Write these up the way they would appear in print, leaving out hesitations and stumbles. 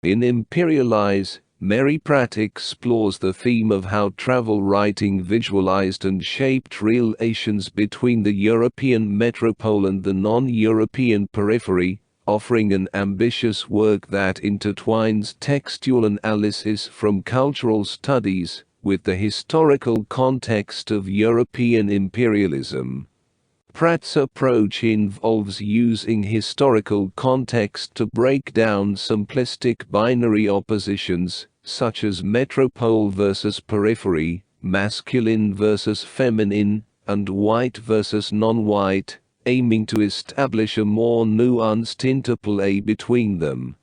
In Imperial, Mary Pratt explores the theme of how travel writing visualized and shaped relations between the European metropole and the non-European periphery, offering an ambitious work that intertwines textual analysis from cultural studies with the historical context of European imperialism. Pratt's approach involves using historical context to break down simplistic binary oppositions, such as metropole versus periphery, masculine versus feminine, and white versus non-white, aiming to establish a more nuanced interplay between them.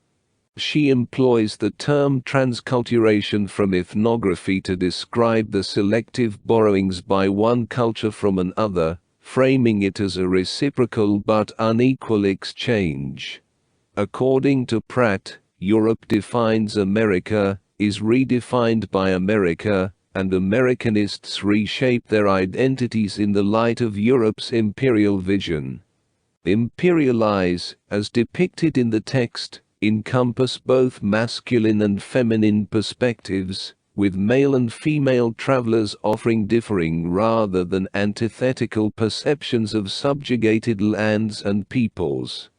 She employs the term transculturation from ethnography to describe the selective borrowings by one culture from another, framing it as a reciprocal but unequal exchange. According to Pratt, Europe defines America, is redefined by America, and Americanists reshape their identities in the light of Europe's imperial vision. Imperialize, as depicted in the text, encompass both masculine and feminine perspectives, with male and female travelers offering differing rather than antithetical perceptions of subjugated lands and peoples.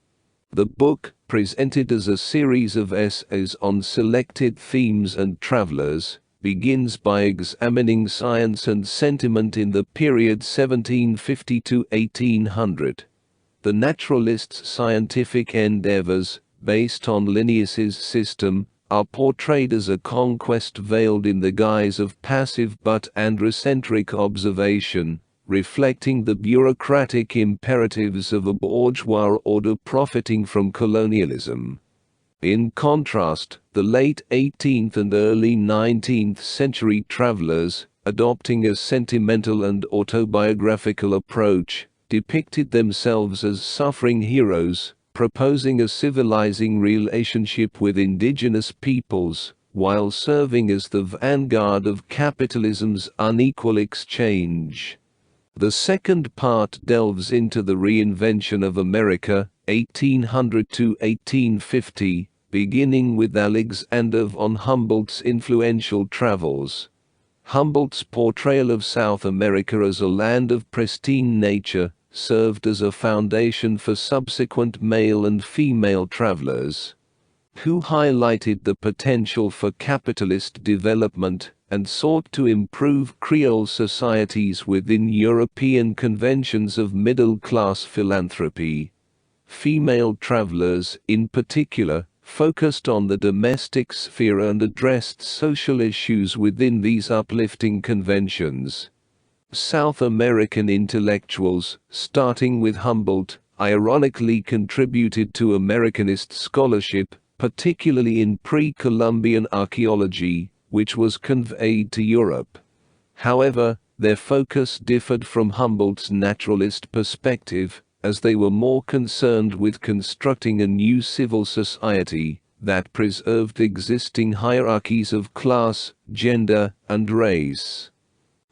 The book, presented as a series of essays on selected themes and travelers, begins by examining science and sentiment in the period 1750 to 1800. The naturalist's scientific endeavors, based on Linnaeus's system, are portrayed as a conquest veiled in the guise of passive but androcentric observation, reflecting the bureaucratic imperatives of a bourgeois order profiting from colonialism. In contrast, the late 18th and early 19th century travelers, adopting a sentimental and autobiographical approach, depicted themselves as suffering heroes, proposing a civilizing relationship with indigenous peoples, while serving as the vanguard of capitalism's unequal exchange. The second part delves into the reinvention of America, 1800 to 1850, beginning with Alexander von Humboldt's influential travels. Humboldt's portrayal of South America as a land of pristine nature served as a foundation for subsequent male and female travelers, who highlighted the potential for capitalist development and sought to improve Creole societies within European conventions of middle-class philanthropy. Female travelers, in particular, focused on the domestic sphere and addressed social issues within these uplifting conventions. South American intellectuals, starting with Humboldt, ironically contributed to Americanist scholarship, particularly in pre-Columbian archaeology, which was conveyed to Europe. However, their focus differed from Humboldt's naturalist perspective, as they were more concerned with constructing a new civil society that preserved existing hierarchies of class, gender, and race.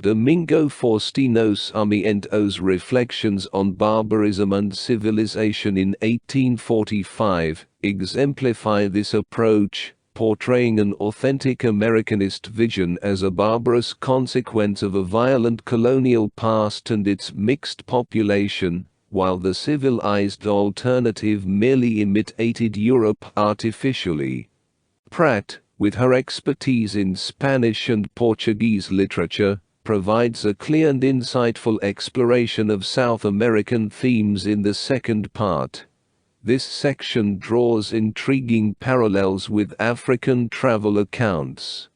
Domingo Faustino Sarmiento's reflections on barbarism and civilization in 1845 exemplify this approach, portraying an authentic Americanist vision as a barbarous consequence of a violent colonial past and its mixed population, while the civilized alternative merely imitated Europe artificially. Pratt, with her expertise in Spanish and Portuguese literature, provides a clear and insightful exploration of South American themes in the second part. This section draws intriguing parallels with African travel accounts.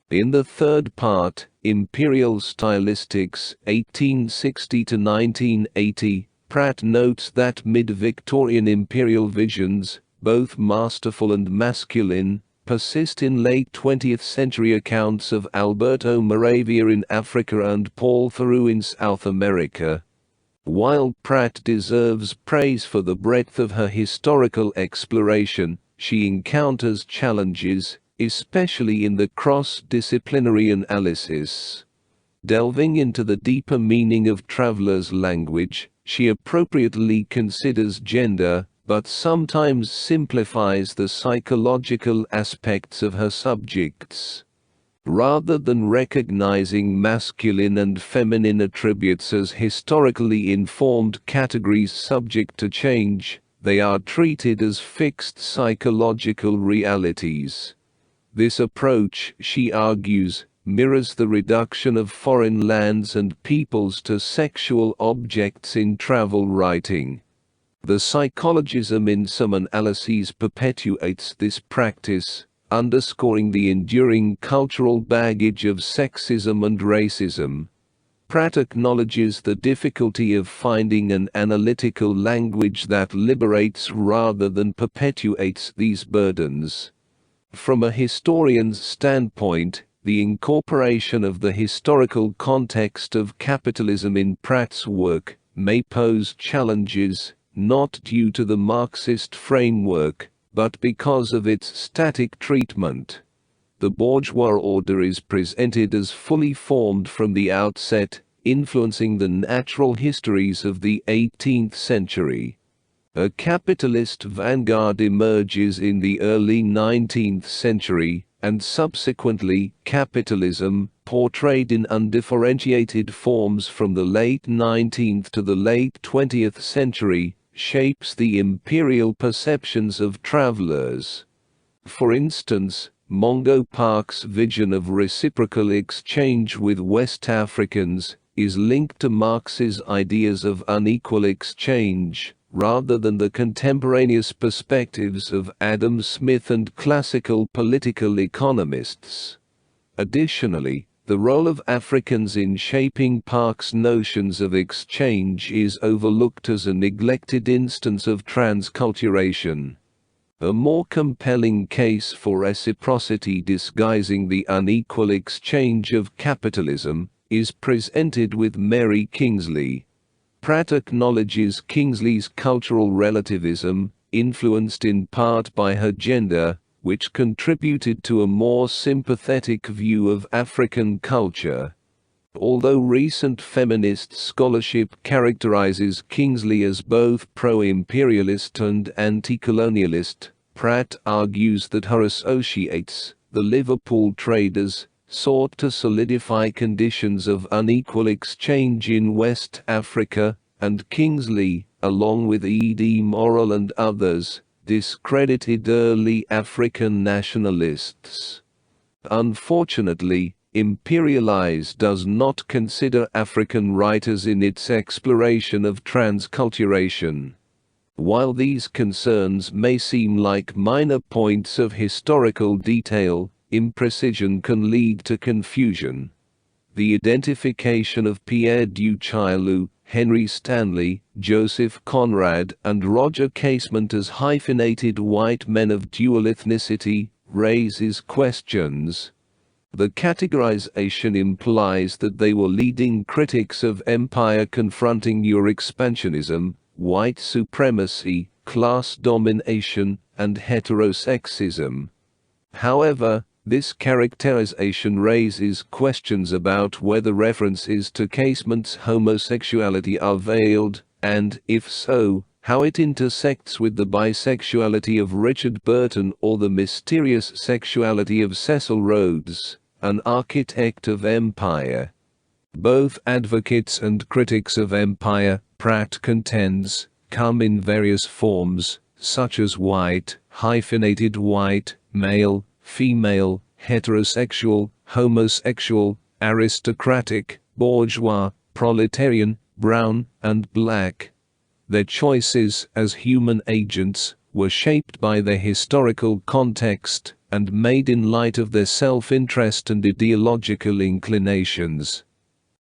In the third part, Imperial Stylistics, 1860 to 1980, Pratt notes that mid-Victorian imperial visions, both masterful and masculine, persist in late 20th century accounts of Alberto Moravia in Africa and Paul Theroux in South America. While Pratt deserves praise for the breadth of her historical exploration, she encounters challenges, especially in the cross-disciplinary analysis. Delving into the deeper meaning of travelers' language, she appropriately considers gender, but sometimes simplifies the psychological aspects of her subjects. Rather than recognizing masculine and feminine attributes as historically informed categories subject to change, they are treated as fixed psychological realities. This approach, she argues, mirrors the reduction of foreign lands and peoples to sexual objects in travel writing. The psychologism in some analyses perpetuates this practice, underscoring the enduring cultural baggage of sexism and racism. Pratt acknowledges the difficulty of finding an analytical language that liberates rather than perpetuates these burdens. From a historian's standpoint, the incorporation of the historical context of capitalism in Pratt's work may pose challenges, not due to the Marxist framework, but because of its static treatment. The bourgeois order is presented as fully formed from the outset, influencing the natural histories of the 18th century. A capitalist vanguard emerges in the early 19th century, and subsequently, capitalism, portrayed in undifferentiated forms from the late 19th to the late 20th century, shapes the imperial perceptions of travelers. For instance, Mungo Park's vision of reciprocal exchange with West Africans is linked to Marx's ideas of unequal exchange, rather than the contemporaneous perspectives of Adam Smith and classical political economists. Additionally, the role of Africans in shaping Park's notions of exchange is overlooked as a neglected instance of transculturation. A more compelling case for reciprocity disguising the unequal exchange of capitalism is presented with Mary Kingsley. Pratt acknowledges Kingsley's cultural relativism, influenced in part by her gender, which contributed to a more sympathetic view of African culture. Although recent feminist scholarship characterizes Kingsley as both pro-imperialist and anti-colonialist, Pratt argues that her associates, the Liverpool traders, sought to solidify conditions of unequal exchange in West Africa, and Kingsley, along with E.D. Morrell and others, discredited early African nationalists. Unfortunately, Imperialize does not consider African writers in its exploration of transculturation. While these concerns may seem like minor points of historical detail, imprecision can lead to confusion. The identification of Pierre du Chaillu, Henry Stanley, Joseph Conrad, and Roger Casement as hyphenated white men of dual ethnicity raises questions. The categorization implies that they were leading critics of empire confronting Euro-expansionism, white supremacy, class domination, and heterosexism. However, this characterization raises questions about whether references to Casement's homosexuality are veiled, and, if so, how it intersects with the bisexuality of Richard Burton or the mysterious sexuality of Cecil Rhodes, an architect of empire. Both advocates and critics of empire, Pratt contends, come in various forms, such as white, hyphenated white, male, female, heterosexual, homosexual, aristocratic, bourgeois, proletarian, brown, and black. Their choices as human agents were shaped by their historical context and made in light of their self-interest and ideological inclinations.